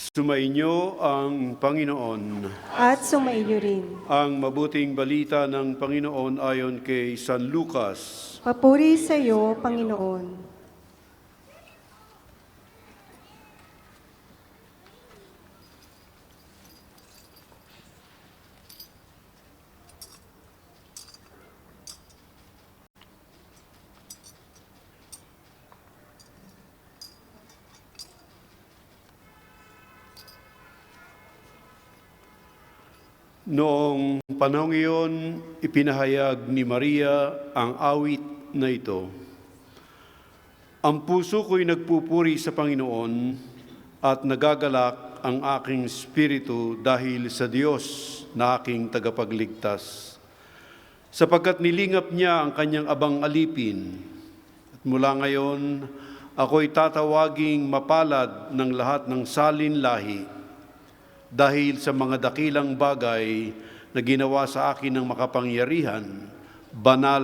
Sumainyo ang Panginoon. At sumaiyo rin. Ang mabuting balita ng Panginoon ayon kay San Lucas. Papuri sa iyo, Panginoon. Noong panahong iyon, ipinahayag ni Maria ang awit na ito. Ang puso ko'y nagpupuri sa Panginoon at nagagalak ang aking espiritu dahil sa Diyos na aking tagapagligtas. Sapagkat nilingap niya ang kanyang abang alipin. At mula ngayon, ako'y tatawaging mapalad ng lahat ng salin lahi dahil sa mga dakilang bagay na ginawa sa akin ng makapangyarihan, banal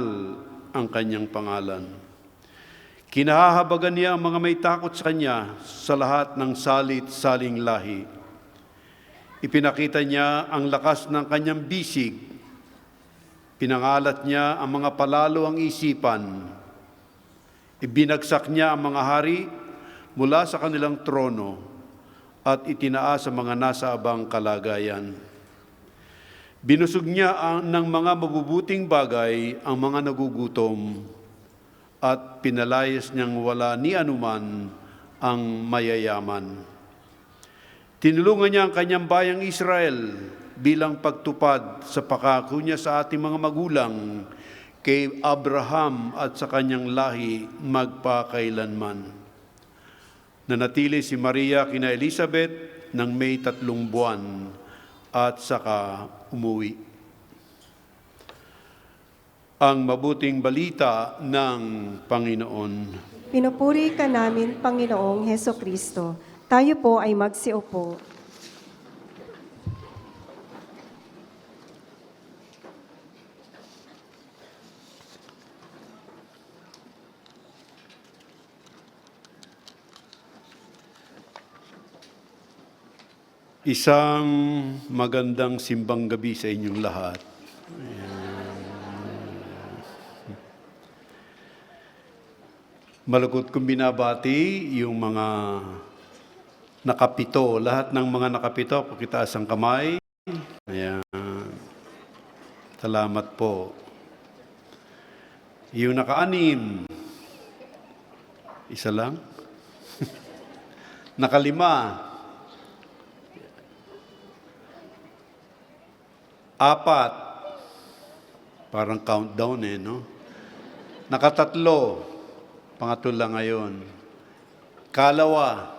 ang kanyang pangalan. Kinahahabagan niya ang mga may takot sa kanya sa lahat ng salit-saling lahi. Ipinakita niya ang lakas ng kanyang bisig. Pinangalat niya ang mga palalo ang isipan. Ibinagsak niya ang mga hari mula sa kanilang trono at itinaas sa mga nasa abang kalagayan. Binusog niya ng mga mabubuting bagay ang mga nagugutom at pinalayas niyang wala ni anuman ang mayayaman. Tinulungan niya ang kanyang bayang Israel bilang pagtupad sa pangako niya sa ating mga magulang kay Abraham at sa kanyang lahi magpakailanman. Nanatili si Maria kina Elizabeth ng may 3 buwan at saka umuwi. Ang mabuting balita ng Panginoon. Pinupuri ka namin, Panginoong Hesukristo. Tayo po ay magsiupo. Isang magandang simbang gabi sa inyong lahat. Malugod kong binabati yung mga nakapito. Lahat ng mga nakapito, pakitaas ang kamay. Ayan. Salamat po. Yung naka-6, isa lang. Naka-5, 4, parang countdown no? Naka-3, pangatlo lang ngayon. Kalawa,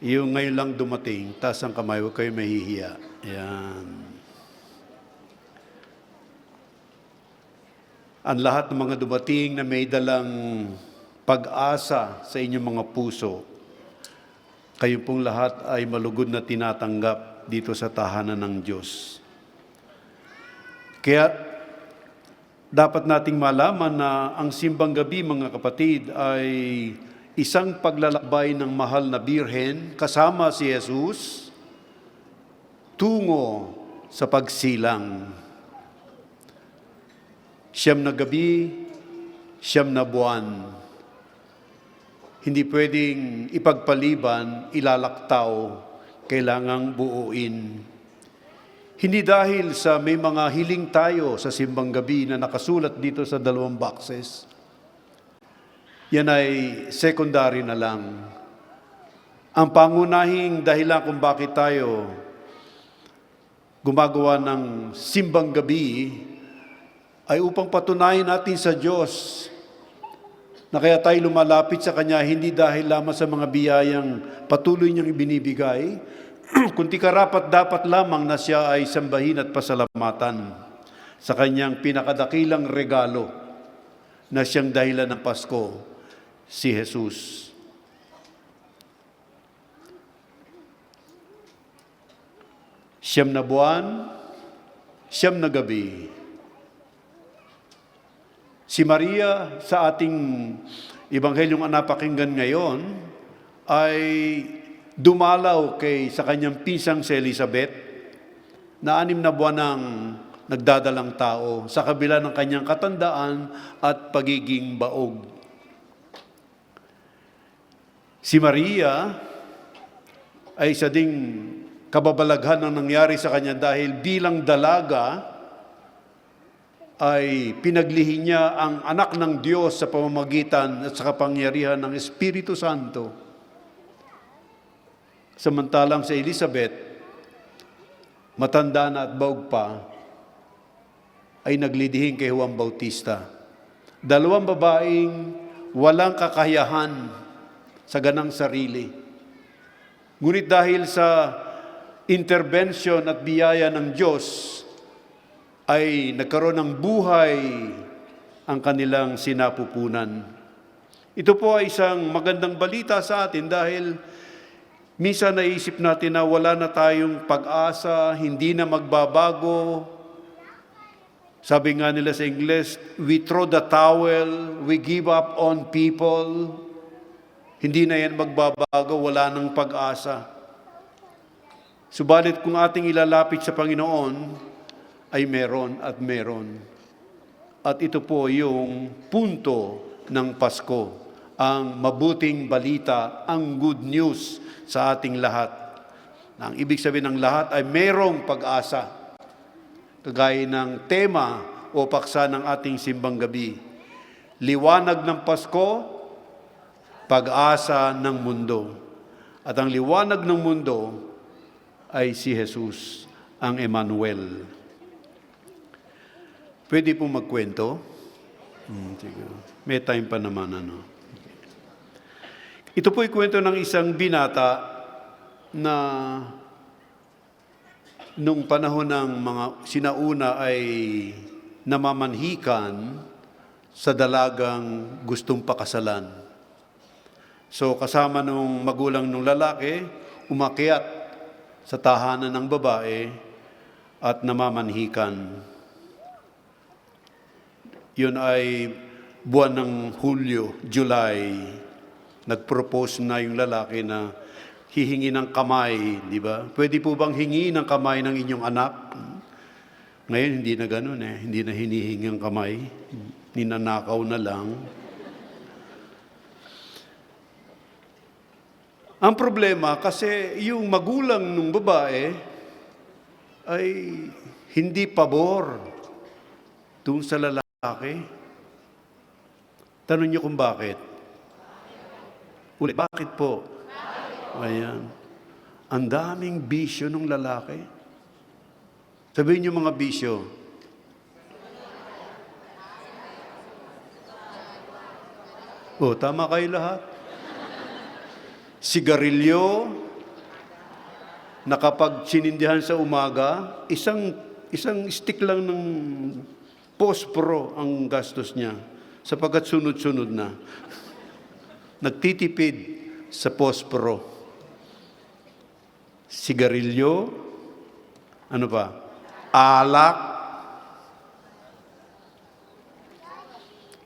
yung ngayon lang dumating, taas ang kamay, huwag kayo mahihiya. Yan. Ang lahat ng mga dumating na may dalang pag-asa sa inyong mga puso, kayo pong lahat ay malugod na tinatanggap dito sa tahanan ng Diyos. Kaya dapat nating malaman na ang simbang gabi, mga kapatid, ay isang paglalakbay ng mahal na Birhen kasama si Jesus tungo sa pagsilang. 9 na gabi, 9 na buwan. Hindi pwedeng ipagpaliban, ilalaktaw, kailangang buuin. Hindi dahil sa may mga hiling tayo sa simbang gabi na nakasulat dito sa 2 boxes. Yan ay secondary na lang. Ang pangunahing dahilan kung bakit tayo gumagawa ng simbang gabi ay upang patunayan natin sa Diyos na kaya tayo lumalapit sa Kanya hindi dahil lamang sa mga biyayang patuloy niyang ibinibigay, kundi karapat dapat lamang na siya ay sambahin at pasalamatan sa Kanyang pinakadakilang regalo na siyang dahilan ng Pasko, si Jesus. Siyam na buwan, 9 na gabi. Si Maria sa ating Ebanghelyong napakinggan ngayon ay dumalaw sa kanyang pinsang si Elizabeth na 6 na buwan ng nagdadalang tao sa kabila ng kanyang katandaan at pagiging baog. Si Maria ay isa ding kababalaghan ng nangyari sa kanya dahil bilang dalaga ay pinaglihi niya ang anak ng Diyos sa pamamagitan at sa kapangyarihan ng Espiritu Santo. Samantalang si Elizabeth, matanda na at baog pa, ay naglidihing kay Juan Bautista. 2 babaeng walang kakayahan sa ganang sarili. Ngunit dahil sa intervention at biyaya ng Diyos, ay nagkaroon ng buhay ang kanilang sinapupunan. Ito po ay isang magandang balita sa atin dahil minsan naisip natin na wala na tayong pag-asa, hindi na magbabago. Sabi nga nila sa English, we throw the towel, we give up on people. Hindi na yan magbabago, wala nang pag-asa. Subalit kung ating ilalapit sa Panginoon, ay meron at meron. At ito po yung punto ng Pasko, ang mabuting balita, ang good news sa ating lahat. Ang ibig sabihin ng lahat ay merong pag-asa. Kagaya ng tema o paksa ng ating simbang gabi. Liwanag ng Pasko, pag-asa ng mundo. At ang liwanag ng mundo ay si Jesus, ang Emmanuel. Pwede po magkwento? Sige. May time pa naman, ano. Ito po ay kwento ng isang binata na nung panahon ng mga sinauna ay namamanhikan sa dalagang gustong pakasalan. So kasama nung magulang nung lalaki, umakyat sa tahanan ng babae at namamanhikan. Yun ay buwan ng Hulyo, July. Nag-propose na yung lalaki na hihingi ng kamay, di ba? Pwede po bang hingi ng kamay ng inyong anak? Ngayon, hindi na ganun eh. Hindi na hinihingi ang kamay. Ninanakaw na lang. Ang problema, kasi yung magulang ng babae ay hindi pabor doon sa lalaki. Tanong niyo kung bakit. Ulit, bakit po? Ayan. Ang daming bisyo ng lalaki. Sabihin niyo mga bisyo. Tama kayo lahat. Sigarilyo, na kapag sinindihan sa umaga, isang stick lang ng posporo ang gastos niya sapagkat sunod-sunod na. Nagtitipid sa posporo. Sigarilyo, ano pa? Alak,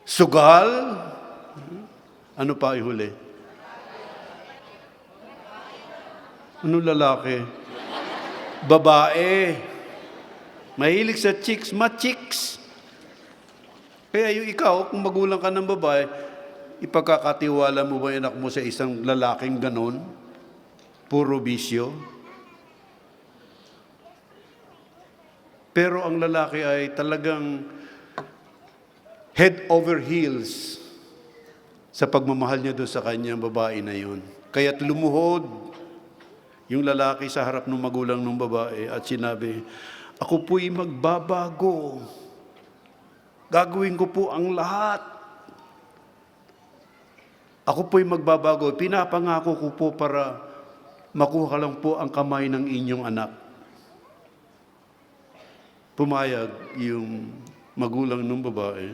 sugal, ano pa ihuli? Ano lalaki? Babae. Mahilig sa chicks, ma-chicks. Kaya yung ikaw, kung magulang ka ng babae, ipagkakatiwala mo ba yung anak mo sa isang lalaking ganon? Puro bisyo? Pero ang lalaki ay talagang head over heels sa pagmamahal niya doon sa kanyang babae na yun. Kaya't lumuhod yung lalaki sa harap ng magulang ng babae at sinabi, ako po'y magbabago. Gagawin ko po ang lahat. Ako po'y magbabago. Pinapangako ko po para makuha lang po ang kamay ng inyong anak. Pumayag yung magulang ng babae.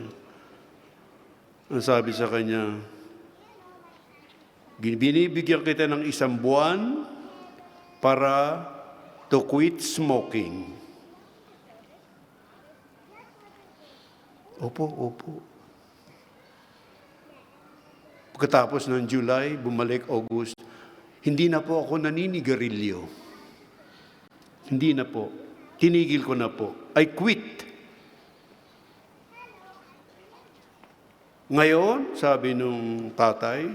Ang sabi sa kanya, binibigyan kita ng 1 buwan para to quit smoking. Opo. Pagkatapos ng July, bumalik August, Hindi na po ako naninigarilyo. Hindi na po. Tinigil ko na po. I quit. Ngayon, sabi nung tatay,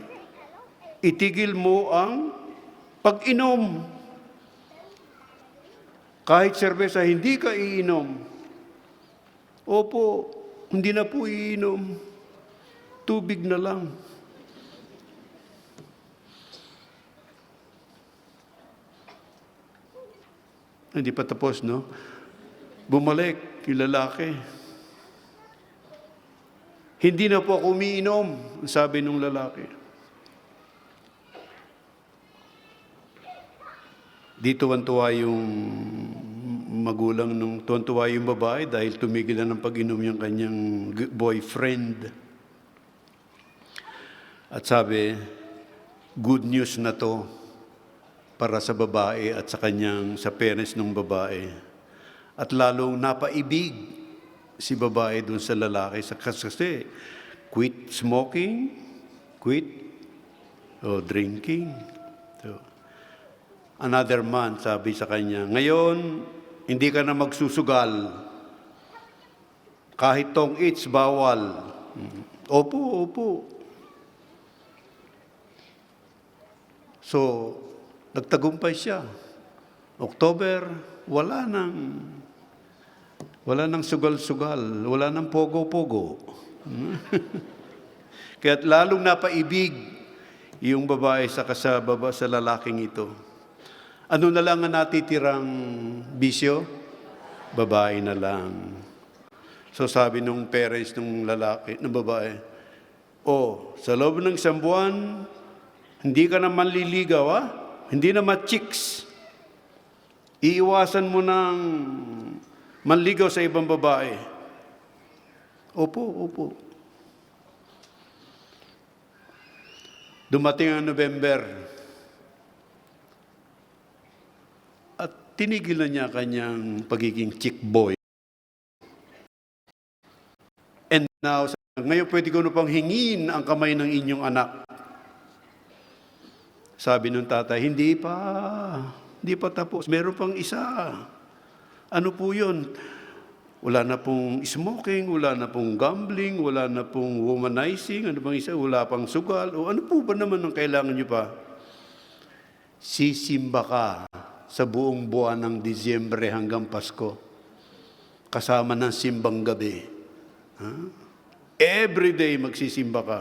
itigil mo ang pag-inom. Kahit serbesa, hindi ka iinom. Opo, hindi na po iinom. Tubig na lang. Hindi pa tapos, no? Bumalik yung lalaki. Hindi na po ako umiinom, sabi nung lalaki. Di tuwan-tuwa yung magulang tuwan-tuwa yung babae dahil tumigil na ng pag-inom yung kanyang boyfriend. At sabi, good news na to para sa babae at sa parents ng babae. At lalong napaibig si babae dun sa lalaki kasi quit smoking, quit drinking. So, another man sabi sa kanya, ngayon hindi ka na magsusugal. Kahit tong it's bawal. Opo, opo. So, nagtagumpay siya. October, wala nang sugal-sugal, wala nang pogo-pogo. Kaya't lalong napaibig yung babae sa lalaking ito. Ano na lang ang natitirang bisyo? Babae na lang. So sabi nung parents ng babae, sa loob ng isang buwan, hindi ka na manliligaw, ha? Hindi na ma-chicks. Iiwasan mo ng manligaw sa ibang babae. Opo, opo. Dumating ang November. At tinigil na niya kanyang pagiging chick boy. And now, ngayon pwede ko na pang hingin ang kamay ng inyong anak. Sabi ng tatay, hindi pa tapos. Meron pang isa. Ano po yun? Wala na pong smoking, wala na pong gambling, wala na pong womanizing, ano bang isa? Wala pang sugal. O ano po ba naman ang kailangan nyo pa? Sisimba ka sa buong buwan ng Disyembre hanggang Pasko. Kasama ng simbang gabi. Every day magsisimba ka.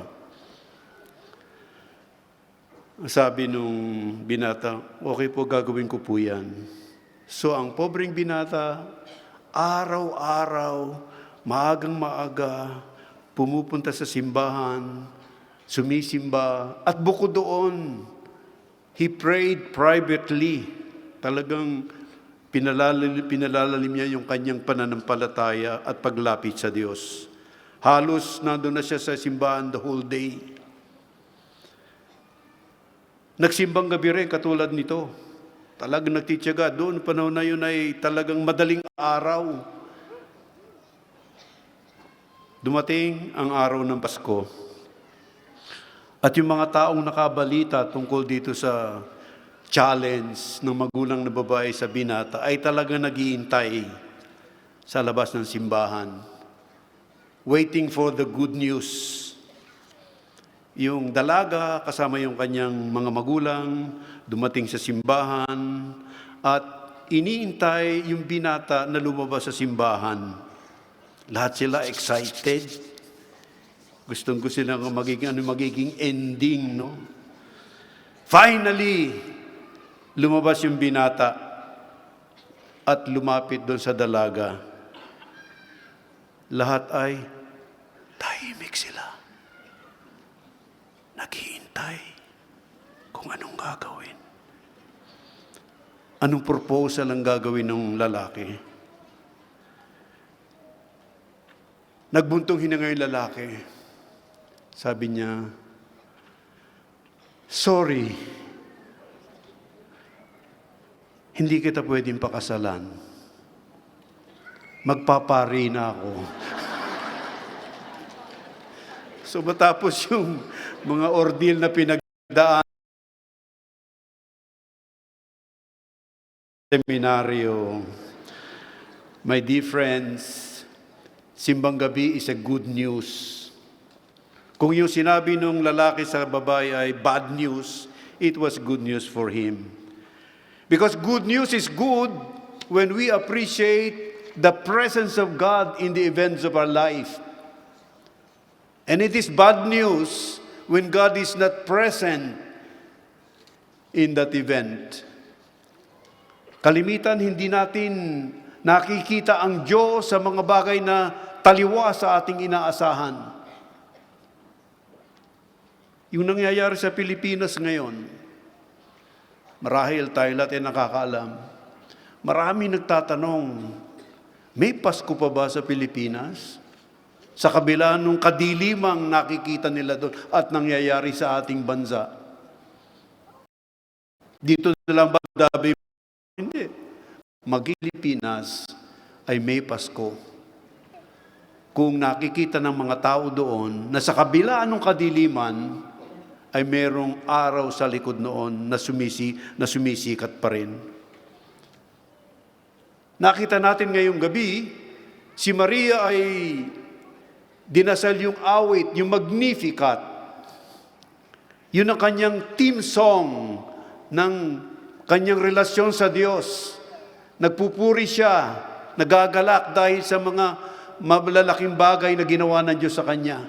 Sabi nung binata, okay po, gagawin ko po yan. So ang pobreng binata, araw-araw, maagang maaga, pumupunta sa simbahan, sumisimba, at bukod doon, he prayed privately. Talagang pinalalalim niya yung kanyang pananampalataya at paglapit sa Diyos. Halos nandun na siya sa simbahan the whole day. Nagsimbang gabi rin katulad nito. Talagang nagtitiyaga. Doon, panahon na yun ay talagang madaling araw. Dumating ang araw ng Pasko. At yung mga taong nakabalita tungkol dito sa challenge ng magulang na babae sa binata ay talagang naghihintay sa labas ng simbahan. Waiting for the good news. Yung dalaga kasama yung kanyang mga magulang, dumating sa simbahan, at iniintay yung binata na lumabas sa simbahan. Lahat sila excited. Gustong-gusto sila magiging ending, no? Finally, lumabas yung binata at lumapit doon sa dalaga. Lahat ay tahimik sila. Naghihintay kung anong gagawin. Anong proposal ang gagawin ng lalaki? Nagbuntong hininga yung lalaki. Sabi niya, sorry, hindi kita pwedeng pakasalan. Magpapari na ako. So matapos yung mga ordeal na pinagdaan, Seminaryo. My dear friends, simbang gabi is a good news. Kung yung sinabi nung lalaki sa babae ay bad news, it was good news for him. Because good news is good when we appreciate the presence of God in the events of our life. And it is bad news when God is not present in that event. Kalimitan, hindi natin nakikita ang Diyos sa mga bagay na taliwa sa ating inaasahan. Yung nangyayari sa Pilipinas ngayon, marahil tayo lahat ay nakakaalam. Marami nagtatanong, may Pasko pa ba sa Pilipinas? Sa kabila nung kadilimang nakikita nila doon at nangyayari sa ating bansa. Dito na lang ba dabi? Hindi. Mag-Pilipinas ay may Pasko. Kung nakikita ng mga tao doon na sa kabila ng kadiliman ay merong araw sa likod noon na sumisikat pa rin. Nakita natin ngayong gabi, si Maria ay dinasal yung awit, yung Magnificat. Yun ang kanyang theme song ng kanyang relasyon sa Diyos. Nagpupuri siya, nagagalak dahil sa mga malalaking bagay na ginawa ng Diyos sa kanya.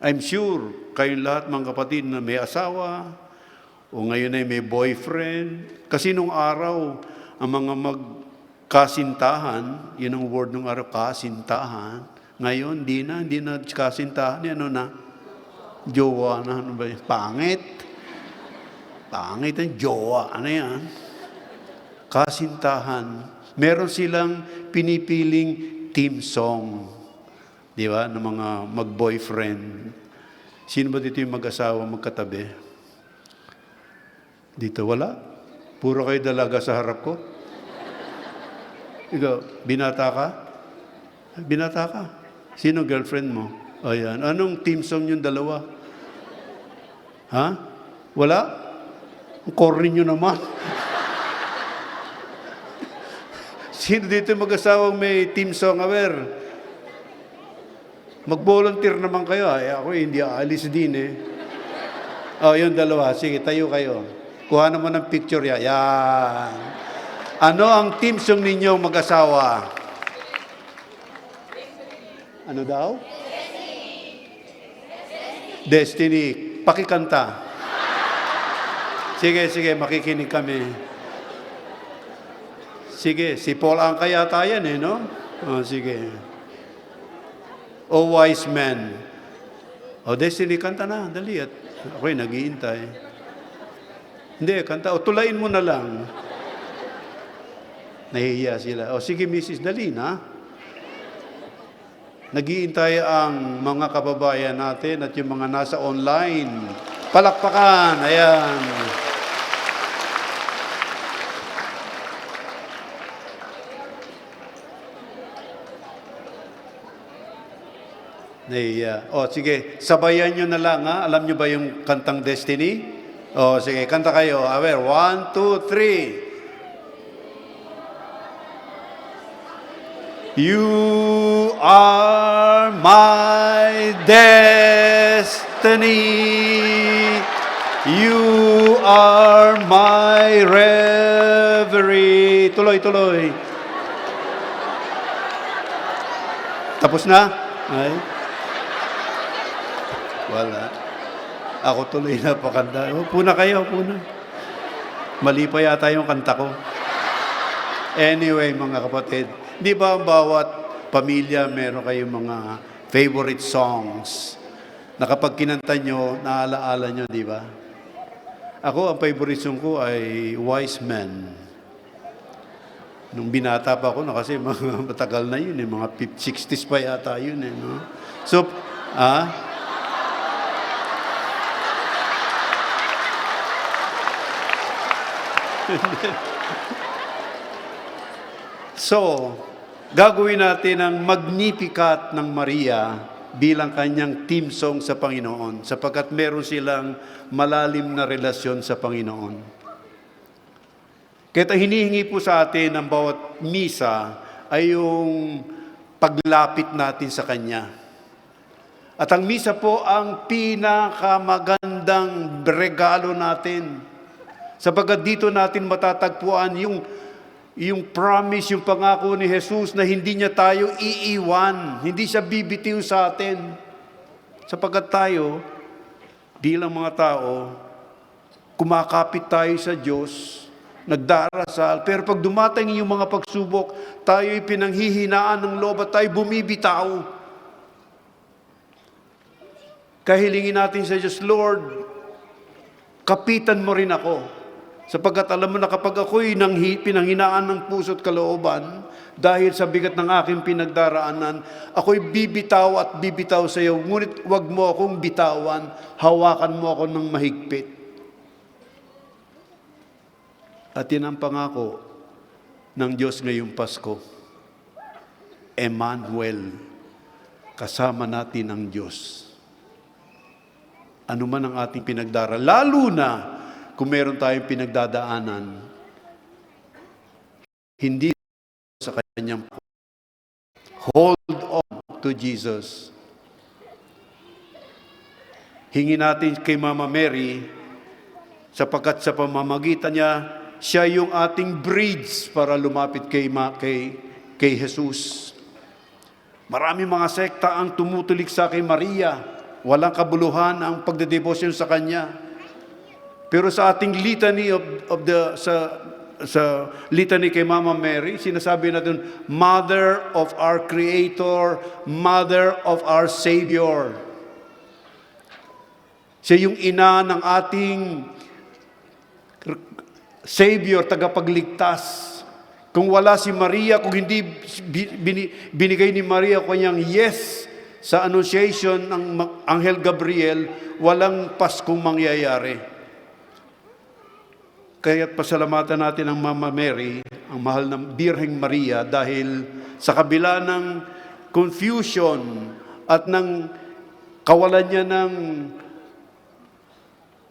I'm sure kayong lahat mga kapatid na may asawa o ngayon ay may boyfriend. Kasi nung araw, ang mga magkasintahan, yun ang word nung araw, kasintahan. Ngayon, hindi na kasintahan. Ano na? Jowa na. Ano ba yun? Pangit. Pangit ang jowa. Ano yan? Kasintahan. Meron silang pinipiling team song. Di ba? Ng mga mag-boyfriend. Sino ba dito yung mag-asawa magkatabi? Dito wala. Puro kayo dalaga sa harap ko. Ikaw, binata ka? Binata ka. Sino girlfriend mo? Ayan. Anong team song yung dalawa? Ha? Wala? Ang corny nyo naman. Sino dito mag-asawang may team song aware? Mag-volunteer naman kayo. Ay, ako hindi aalis din eh. Oh, yung dalawa. Sige, tayo kayo. Kuha naman ng picture yan. Yan. Ano ang team song ninyo mag-asawa? Ano daw? Destiny. Pakikanta. Sige, makikinig kami. Sige, si Paul ang kaya tayo eh, no? Oh, sige. O wise man. O Destiny, kanta na. Dali at ako'y nag-iintay. Hindi, kanta. O tulain mo na lang. Nahihiya sila. O sige, Mrs. Dali na. Nag-iintay ang mga kababayan natin at yung mga nasa online. Palakpakan. Ayan. O sige, sabayan nyo na lang ha. Alam nyo ba yung kantang Destiny? O sige, kanta kayo. Awer, 1, 2, 3. You are my destiny. You are my reverie. Tuloy. Tapos na? Ay. Wala. Ako tuloy na pakanta. Puna kayo. Mali pa yata yung kanta ko. Anyway, mga kapatid, di ba ang bawat pamilya meron kayong mga favorite songs na kapag kinanta nyo, naalaala nyo, di ba? Ako, ang favorite song ko ay Wise Man. Nung binata pa ako, kasi mga matagal na yun, mga 60s pa yata yun. No? So, So, gagawin natin ang Magnificat ng Maria bilang kanyang theme song sa Panginoon sapagkat meron silang malalim na relasyon sa Panginoon. Kaya hinihingi po sa atin ng bawat misa ay yung paglapit natin sa Kanya. At ang misa po ang pinakamagandang regalo natin. Sapagkat dito natin matatagpuan yung promise, yung pangako ni Jesus na hindi niya tayo iiwan, hindi siya bibitiw sa atin. Sapagkat tayo, bilang mga tao, kumakapit tayo sa Diyos, nagdarasal, pero pag dumating yung mga pagsubok, tayo'y pinanghihinaan ng loob at tayo bumibitaw. Kahilingin natin sa Diyos, Lord, kapitan mo rin ako. Sapagkat alam mo na kapag ako'y pinanghinaan ng puso at kalooban, dahil sa bigat ng aking pinagdaraanan, ako'y bibitaw at bibitaw sa iyo. Ngunit wag mo akong bitawan, hawakan mo ako ng mahigpit. At yan ang pangako ng Diyos ngayong Pasko. Emmanuel, kasama natin ang Diyos. Ano man ang ating pinagdaraanan, lalo na kung meron tayong pinagdadaanan, hindi sa Kanyang hold on to Jesus. Hingi natin kay Mama Mary, sapagkat sa pamamagitan niya, siya yung ating bridge para lumapit kay Jesus. Maraming mga sekta ang tumutulik sa kay Maria. Walang kabuluhan ang pagdedebosyon sa Kanya. Pero sa ating litany sa litany kay Mama Mary, sinasabi natin, Mother of our Creator, Mother of our Savior. Siya yung ina ng ating Savior, tagapagligtas. Kung wala si Maria, kung hindi binigay ni Maria kanyang yes sa annunciation ng Anghel Gabriel, walang Paskong mangyayari. Kaya't pasalamatan natin ang Mama Mary, ang mahal ng Birheng Maria, dahil sa kabila ng confusion at ng kawalan niya ng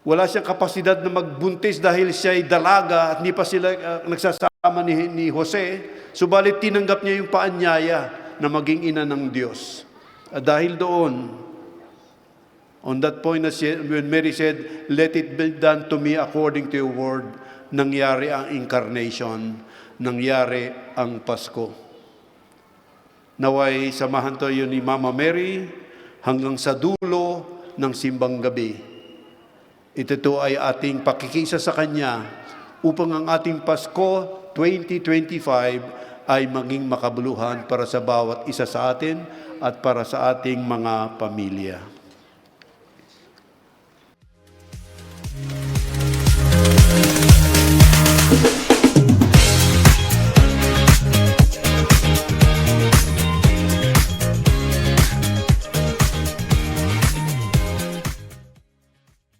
wala siyang kapasidad na magbuntis dahil siya ay dalaga at hindi pa sila nagsasama ni Jose, subalit tinanggap niya yung paanyaya na maging ina ng Diyos. At dahil doon, on that point, when Mary said, let it be done to me according to your word, nangyari ang incarnation, nangyari ang Pasko. Naway samahan tayo ni Mama Mary hanggang sa dulo ng simbang gabi. Ito ay ating pakikisa sa Kanya upang ang ating Pasko 2025 ay maging makabuluhan para sa bawat isa sa atin at para sa ating mga pamilya.